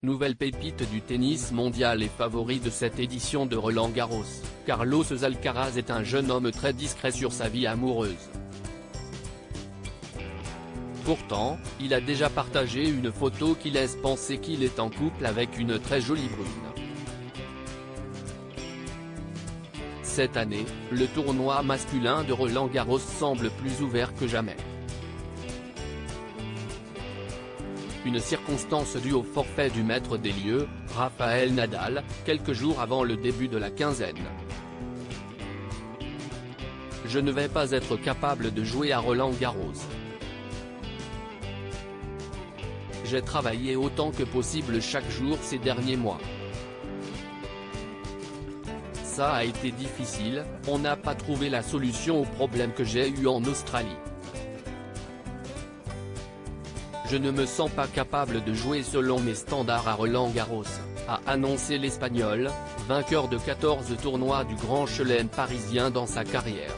Nouvelle pépite du tennis mondial et favori de cette édition de Roland-Garros, Carlos Alcaraz est un jeune homme très discret sur sa vie amoureuse. Pourtant, il a déjà partagé une photo qui laisse penser qu'il est en couple avec une très jolie brune. Cette année, le tournoi masculin de Roland-Garros semble plus ouvert que jamais. Une circonstance due au forfait du maître des lieux, Rafael Nadal, quelques jours avant le début de la quinzaine. Je ne vais pas être capable de jouer à Roland-Garros. J'ai travaillé autant que possible chaque jour ces derniers mois. Ça a été difficile, on n'a pas trouvé la solution au problème que j'ai eu en Australie. Je ne me sens pas capable de jouer selon mes standards à Roland-Garros, a annoncé l'Espagnol, vainqueur de 14 tournois du Grand Chelem parisien dans sa carrière.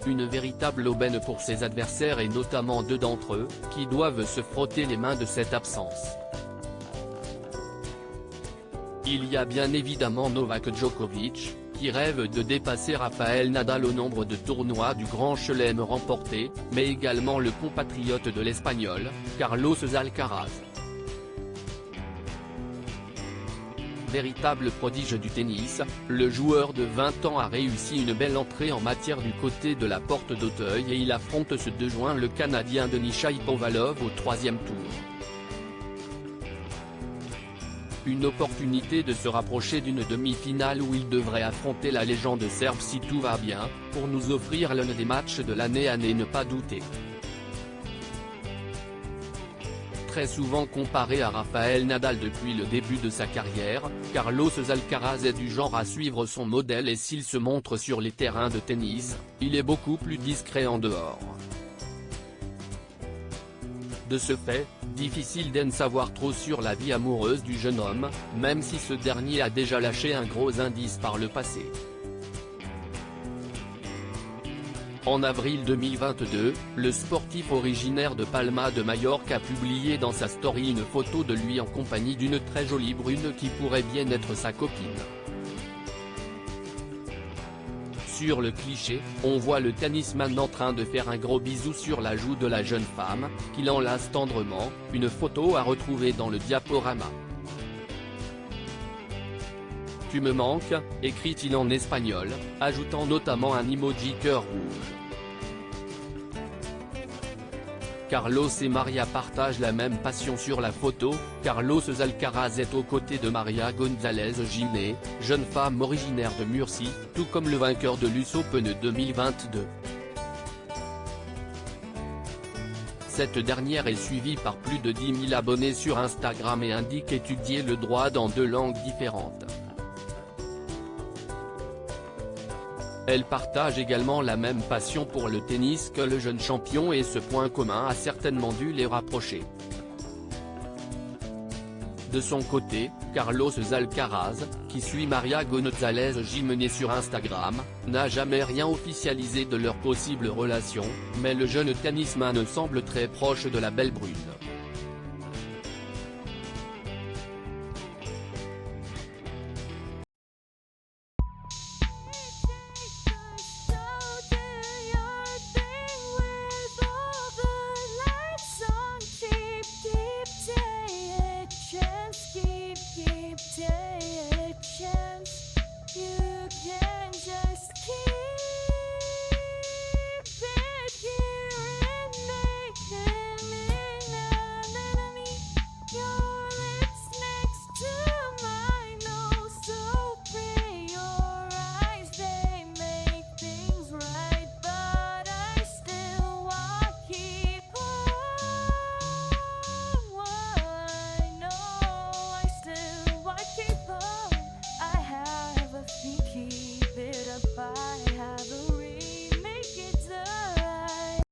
Une véritable aubaine pour ses adversaires et notamment deux d'entre eux, qui doivent se frotter les mains de cette absence. Il y a bien évidemment Novak Djokovic, qui rêve de dépasser Rafael Nadal au nombre de tournois du Grand Chelem remportés, mais également le compatriote de l'Espagnol, Carlos Alcaraz. Véritable prodige du tennis, le joueur de 20 ans a réussi une belle entrée en matière du côté de la porte d'Auteuil et il affronte ce 2 juin le Canadien Denis Shapovalov au 3e tour. Une opportunité de se rapprocher d'une demi-finale où il devrait affronter la légende serbe si tout va bien, pour nous offrir l'un des matchs de l'année à ne pas douter. Très souvent comparé à Rafael Nadal depuis le début de sa carrière, Carlos Alcaraz est du genre à suivre son modèle et s'il se montre sur les terrains de tennis, il est beaucoup plus discret en dehors. De ce fait, difficile d'en savoir trop sur la vie amoureuse du jeune homme, même si ce dernier a déjà lâché un gros indice par le passé. En avril 2022, le sportif originaire de Palma de Majorque a publié dans sa story une photo de lui en compagnie d'une très jolie brune qui pourrait bien être sa copine. Sur le cliché, on voit le tennisman en train de faire un gros bisou sur la joue de la jeune femme, qui l'enlace tendrement, une photo à retrouver dans le diaporama. « Tu me manques », écrit-il en espagnol, ajoutant notamment un emoji cœur rouge. Carlos et Maria partagent la même passion sur la photo, Carlos Alcaraz est aux côtés de Maria González Gimné, jeune femme originaire de Murcie, tout comme le vainqueur de l'US Open 2022. Cette dernière est suivie par plus de 10 000 abonnés sur Instagram et indique étudier le droit dans 2 langues différentes. Elle partage également la même passion pour le tennis que le jeune champion et ce point commun a certainement dû les rapprocher. De son côté, Carlos Alcaraz, qui suit Maria González Gimné sur Instagram, n'a jamais rien officialisé de leur possible relation, mais le jeune tennisman semble très proche de la belle brune.